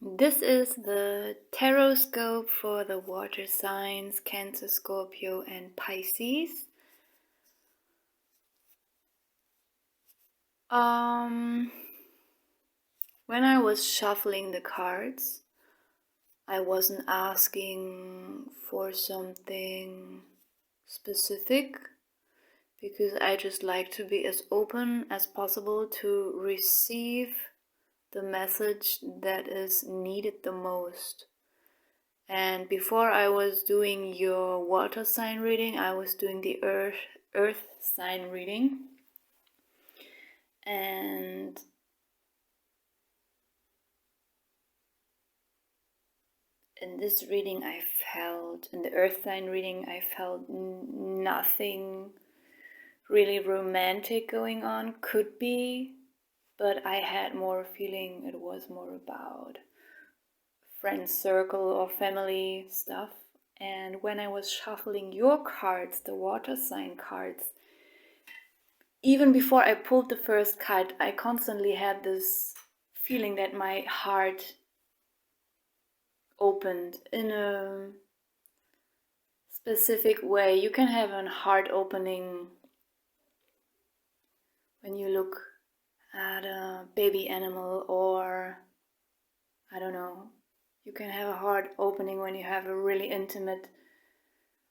This is the tarot scope for the water signs Cancer, Scorpio and Pisces. When I was shuffling the cards, I wasn't asking for something specific because I just like to be as open as possible to receive the message that is needed the most. And before I was doing your water sign reading, I was doing the earth sign reading. And in this reading in the earth sign reading, I felt nothing really romantic going on. Could be, but I had more feeling it was more about friend circle or family stuff. And when I was shuffling your cards, the water sign cards, even before I pulled the first card, I constantly had this feeling that my heart opened in a specific way. You can have a heart opening when you look at a baby animal, or I don't know, you can have a heart opening when you have a really intimate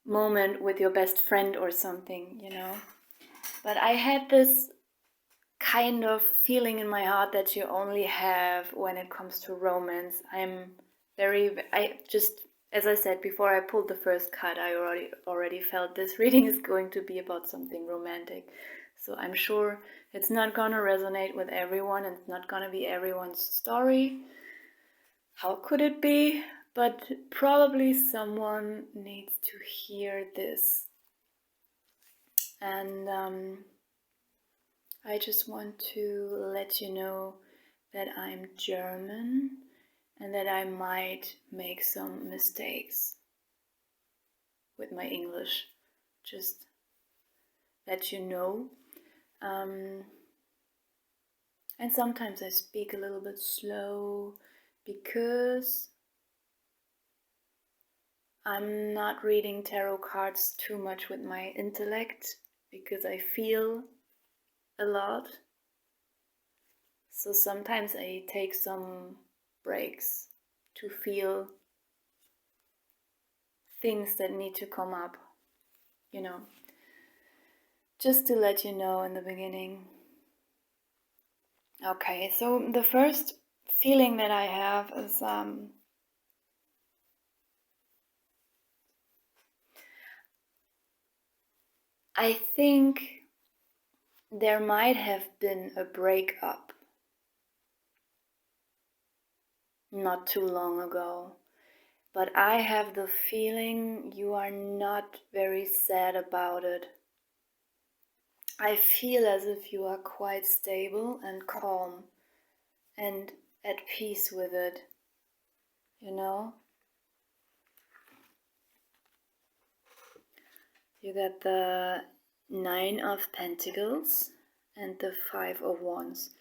moment with your best friend or something, you know. But I had this kind of feeling in my heart that you only have when it comes to romance. As I said before I pulled the first card, I already felt this reading is going to be about something romantic. So I'm sure it's not gonna resonate with everyone, and it's not gonna be everyone's story. How could it be? But probably someone needs to hear this. And I just want to let you know that I'm German and that I might make some mistakes with my English. Just let you know. And sometimes I speak a little bit slow because I'm not reading tarot cards too much with my intellect, because I feel a lot. So sometimes I take some breaks to feel things that need to come up, you know. Just to let you know in the beginning. Okay, so the first feeling that I have is I think there might have been a breakup not too long ago, but I have the feeling you are not very sad about it. I feel as if you are quite stable and calm and at peace with it, you know? You got the 9 of Pentacles and the 5 of Wands.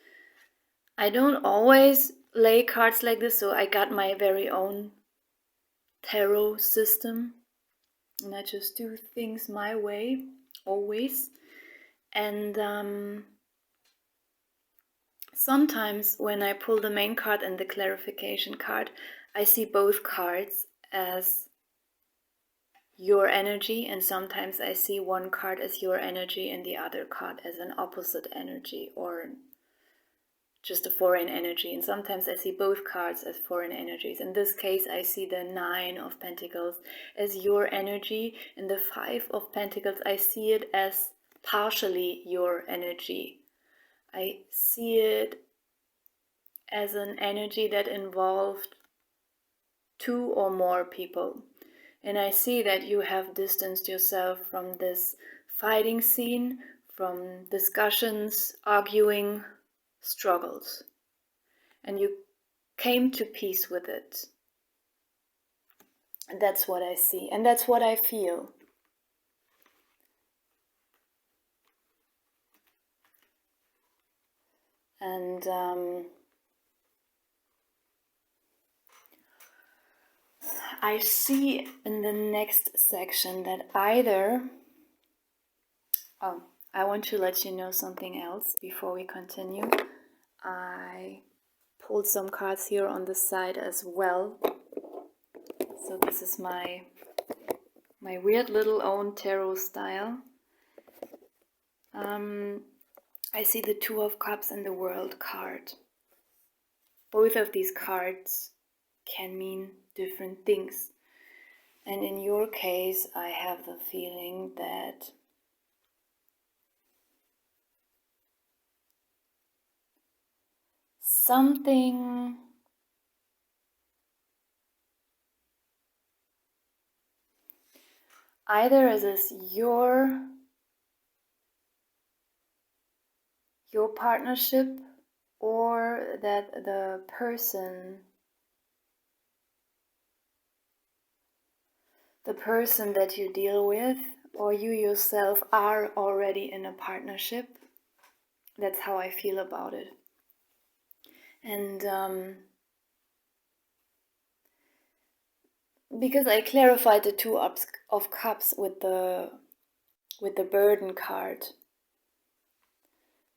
I don't always lay cards like this, so I got my very own tarot system, and I just do things my way, always. And sometimes when I pull the main card and the clarification card, I see both cards as your energy, and sometimes I see one card as your energy and the other card as an opposite energy or just a foreign energy. And sometimes I see both cards as foreign energies. In this case, I see the 9 of Pentacles as your energy, and the 5 of Pentacles, I see it as partially your energy. I see it as an energy that involved 2 or more people. And I see that you have distanced yourself from this fighting scene, from discussions, arguing, struggles. And you came to peace with it. And that's what I see. And that's what I feel. And I see in the next section that either... Oh, I want to let you know something else before we continue. I pulled some cards here on the side as well. So this is my weird little own tarot style. I see the Two of Cups and the World card. Both of these cards can mean different things. And in your case, I have the feeling that something either is this your partnership, or that the person that you deal with, or you yourself, are already in a partnership. That's how I feel about it. And because I clarified the Two of Cups with the burden card,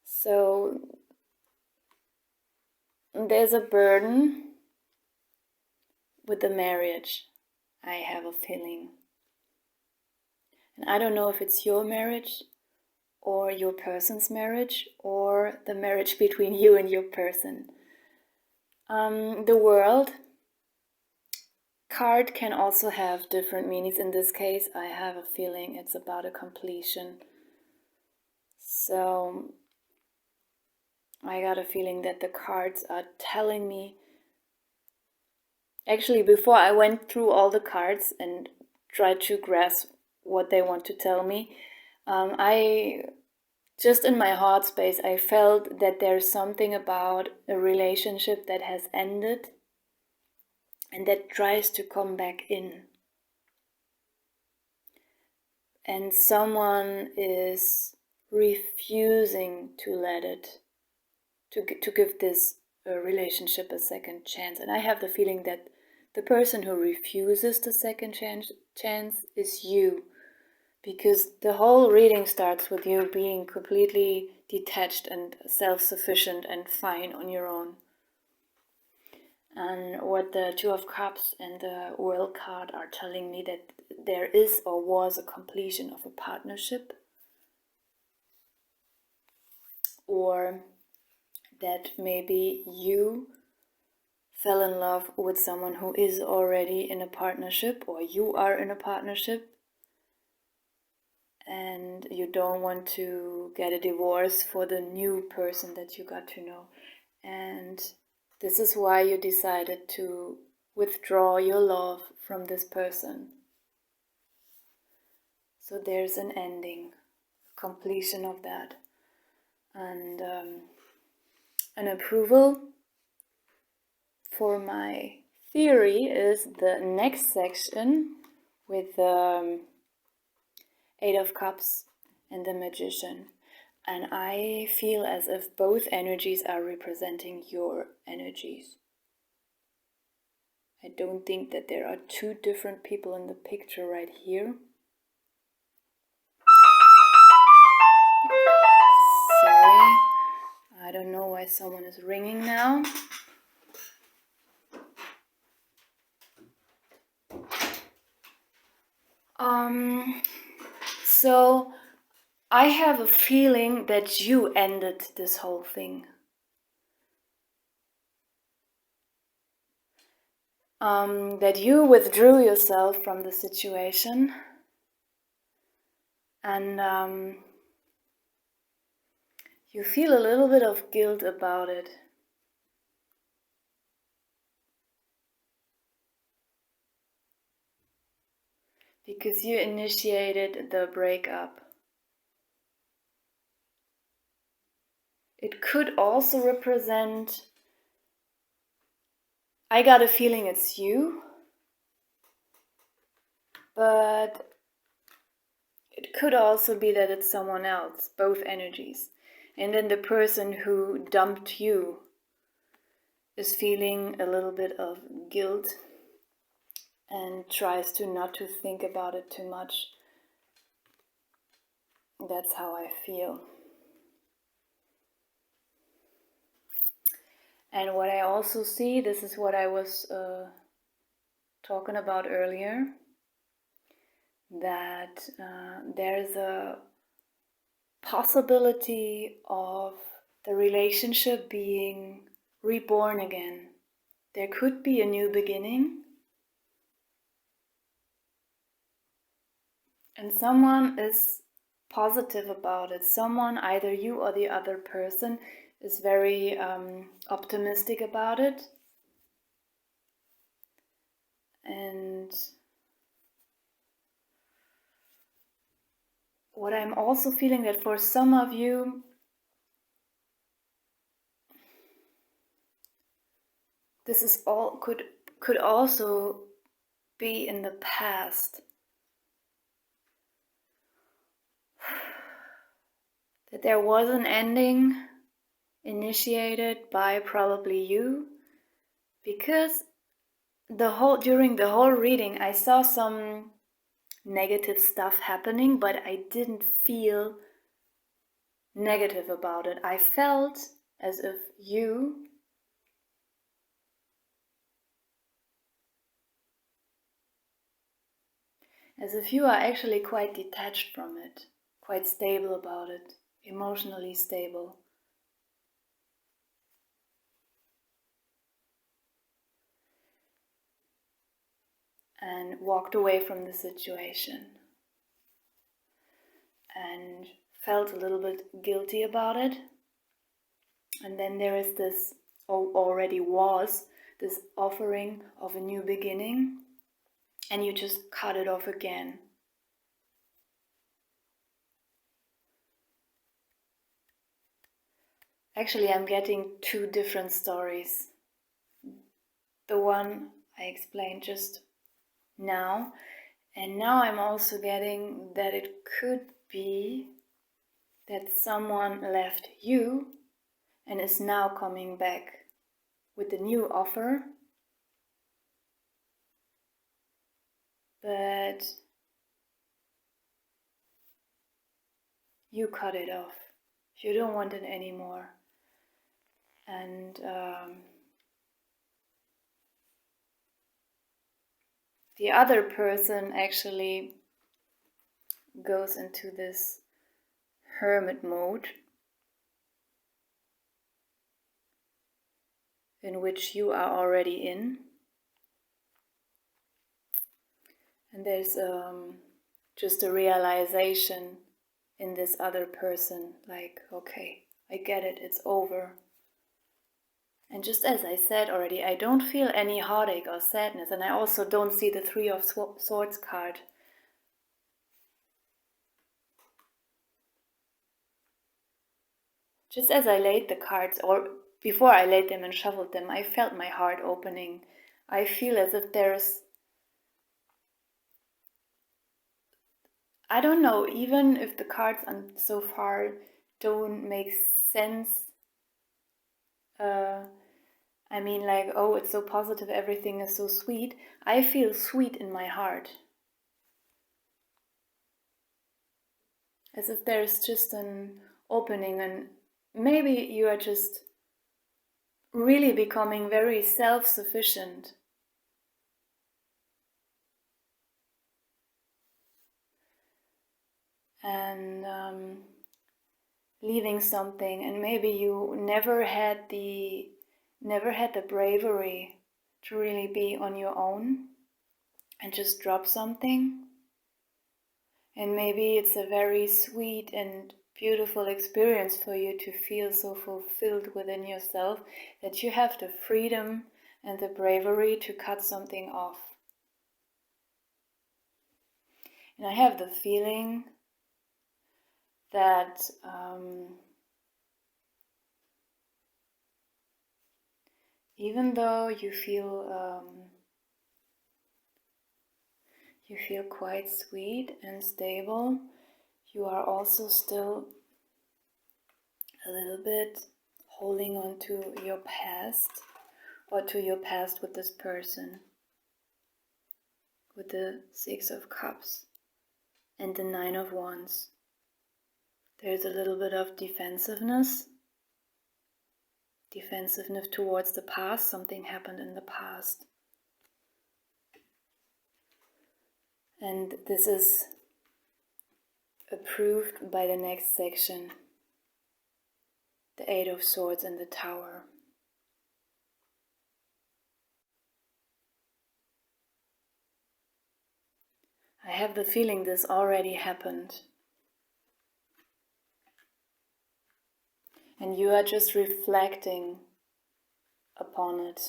so there's a burden with the marriage, I have a feeling. And I don't know if it's your marriage or your person's marriage or the marriage between you and your person. The World card can also have different meanings. In this case, I have a feeling it's about a completion. So I got a feeling that the cards are telling me, actually before I went through all the cards and tried to grasp what they want to tell me, I just in my heart space, I felt that there's something about a relationship that has ended and that tries to come back in. And someone is refusing to let it, to give this relationship a second chance. And I have the feeling that the person who refuses the second chance is you. Because the whole reading starts with you being completely detached and self-sufficient and fine on your own. And what the Two of Cups and the World card are telling me, that there is or was a completion of a partnership, or that maybe you fell in love with someone who is already in a partnership, or you are in a partnership and you don't want to get a divorce for the new person that you got to know. And this is why you decided to withdraw your love from this person. So there's an ending, completion of that. And an approval for my theory is the next section with the Eight of Cups and the Magician. And I feel as if both energies are representing your energies. I don't think that there are two different people in the picture right here. Sorry, I don't know why someone is ringing now. So I have a feeling that you ended this whole thing. That you withdrew yourself from the situation, and you feel a little bit of guilt about it. Because you initiated the breakup. It could also represent, I got a feeling it's you, but it could also be that it's someone else, both energies. And then the person who dumped you is feeling a little bit of guilt and tries to not to think about it too much. That's how I feel. And what I also see, this is what I was talking about earlier, that there's a possibility of the relationship being reborn again. There could be a new beginning, and someone is positive about it. Someone, either you or the other person, is very optimistic about it. And what I'm also feeling, that for some of you, this is all could also be in the past. That there was an ending initiated by probably you, because during the whole reading I saw some negative stuff happening, but I didn't feel negative about it. I felt as if you are actually quite detached from it, quite stable about it, emotionally stable. And walked away from the situation. And felt a little bit guilty about it. And then there is this, already was, this offering of a new beginning. And you just cut it off again. Actually, I'm getting two different stories. The one I explained just now, and now I'm also getting that it could be that someone left you and is now coming back with a new offer, but you cut it off. You don't want it anymore. And the other person actually goes into this hermit mode, in which you are already in. And there's just a realization in this other person, like, okay, I get it, it's over. And just as I said already, I don't feel any heartache or sadness, and I also don't see the Three of Swords card. Just as I laid the cards, or before I laid them and shuffled them, I felt my heart opening. I feel as if there's, I don't know, even if the cards so far don't make sense, I mean, like, oh, it's so positive, everything is so sweet. I feel sweet in my heart. As if there's just an opening, and maybe you are just really becoming very self-sufficient. And leaving something, and maybe you never had the bravery to really be on your own and just drop something. And maybe it's a very sweet and beautiful experience for you to feel so fulfilled within yourself that you have the freedom and the bravery to cut something off. And I have the feeling that even though you feel quite sweet and stable, you are also still a little bit holding on to your past, or to your past with this person. with the Six of Cups and the Nine of Wands. There's a little bit of defensiveness towards the past. Something happened in the past. And this is approved by the next section, the Eight of Swords and the Tower. I have the feeling this already happened. And you are just reflecting upon it.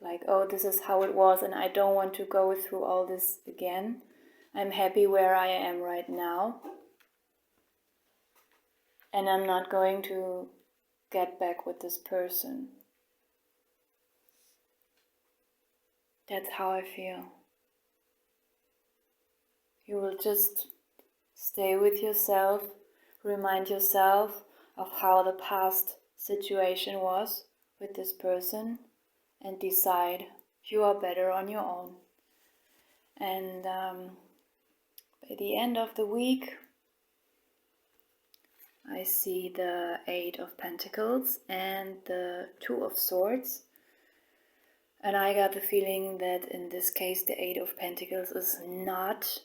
Like, oh, this is how it was and I don't want to go through all this again. I'm happy where I am right now. And I'm not going to get back with this person. That's how I feel. You will just stay with yourself, remind yourself of how the past situation was with this person, and decide you are better on your own. And by the end of the week, I see the Eight of Pentacles and the Two of Swords. And I got the feeling that in this case the Eight of Pentacles is not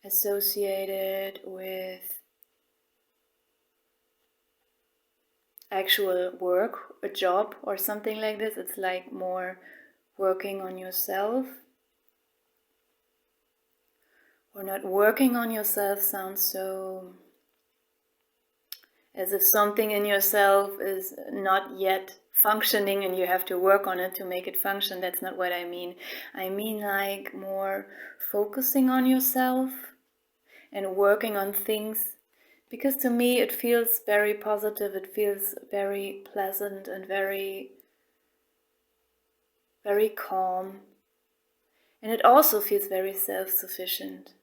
associated with actual work, a job or something like this. It's like more working on yourself. Or not working on yourself sounds so as if something in yourself is not yet functioning and you have to work on it to make it function. That's not what I mean. I mean like more focusing on yourself and working on things. Because to me it feels very positive, it feels very pleasant and very, very calm. And it also feels very self-sufficient.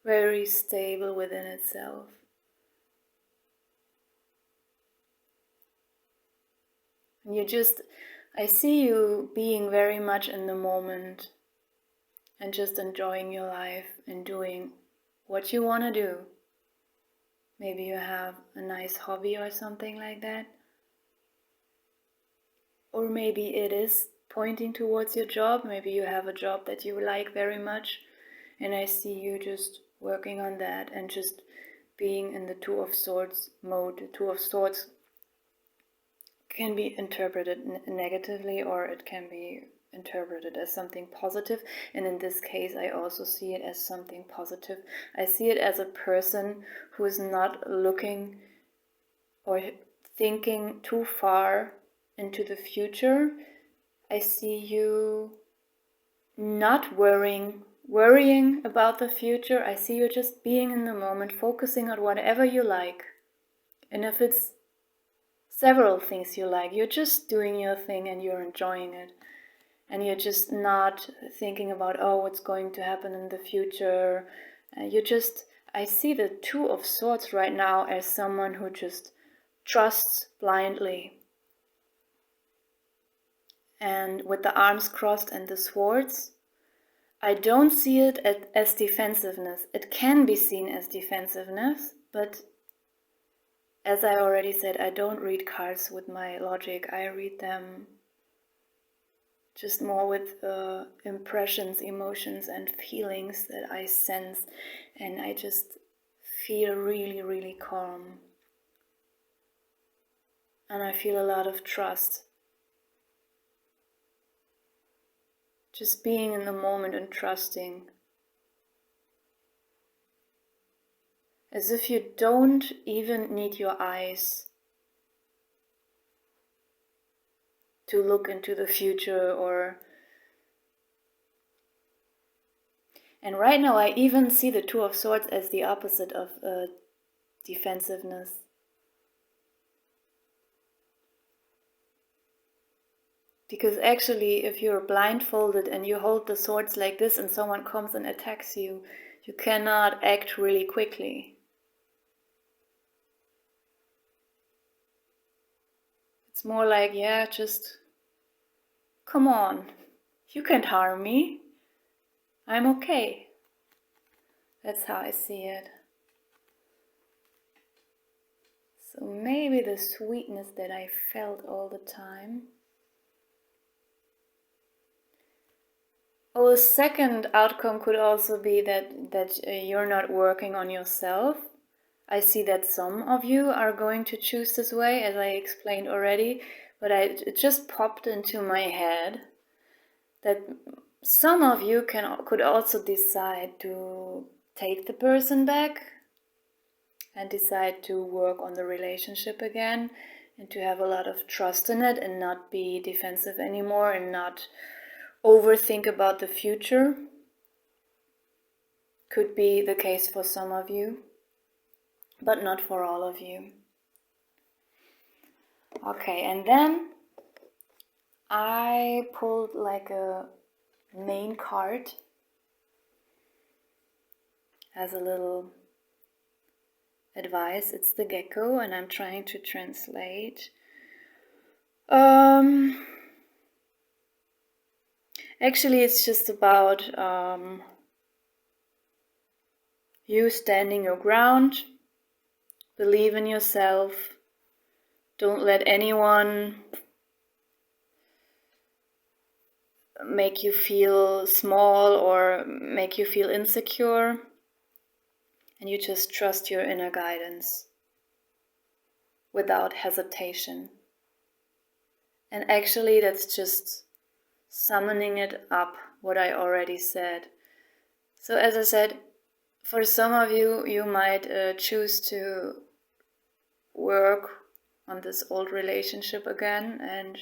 Very stable within itself. And I see you being very much in the moment and just enjoying your life and doing what you want to do. Maybe you have a nice hobby or something like that. Or maybe it is pointing towards your job. Maybe you have a job that you like very much. And I see you just working on that and just being in the Two of Swords mode. The Two of Swords can be interpreted negatively or it can be interpreted as something positive. And in this case, I also see it as something positive. I see it as a person who is not looking or thinking too far into the future. I see you not worrying about the future. I see you just being in the moment, focusing on whatever you like. And if it's several things you like, you're just doing your thing and you're enjoying it. And you're just not thinking about, oh, what's going to happen in the future. I see the Two of Swords right now as someone who just trusts blindly. And with the arms crossed and the swords, I don't see it as defensiveness. It can be seen as defensiveness, but as I already said, I don't read cards with my logic. I read them just more with impressions, emotions, and feelings that I sense, and I just feel really, really calm. And I feel a lot of trust. Just being in the moment and trusting. As if you don't even need your eyes to look into the future And right now I even see the Two of Swords as the opposite of defensiveness. Because actually, if you're blindfolded and you hold the swords like this and someone comes and attacks you, you cannot act really quickly. It's more like, just Come on, you can't harm me. I'm okay. That's how I see it. So maybe the sweetness that I felt all the time. Well, a second outcome could also be that you're not working on yourself. I see that some of you are going to choose this way, as I explained already, but it just popped into my head that some of you could also decide to take the person back and decide to work on the relationship again and to have a lot of trust in it and not be defensive anymore and not overthink about the future. Could be the case for some of you, but not for all of you. Okay, and then I pulled like a main card as a little advice. It's the gecko, and I'm trying to translate. Actually, it's just about you standing your ground, believe in yourself, don't let anyone make you feel small or make you feel insecure, and you just trust your inner guidance without hesitation. And actually that's just summoning it up, what I already said. So as I said, for some of you, you might choose to work on this old relationship again and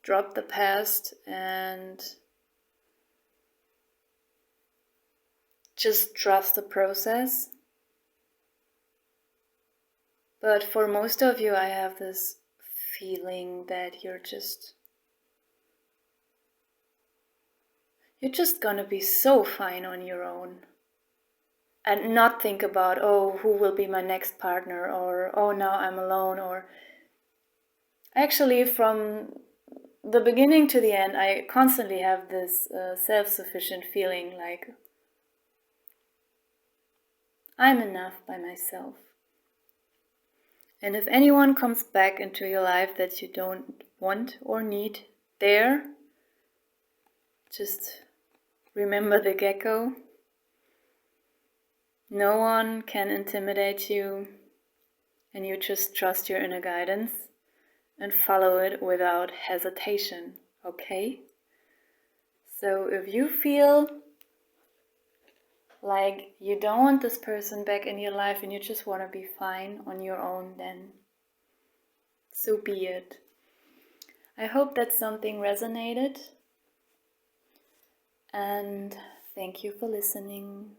drop the past and just trust the process. But for most of you, I have this feeling that you're just gonna be so fine on your own and not think about, oh, who will be my next partner, or oh, now I'm alone. Or actually, from the beginning to the end, I constantly have this self-sufficient feeling like I'm enough by myself. And if anyone comes back into your life that you don't want or need there, just remember the gecko. No one can intimidate you, and you just trust your inner guidance and follow it without hesitation, okay? So if you feel like you don't want this person back in your life and you just want to be fine on your own, then so be it. I hope that something resonated, and thank you for listening.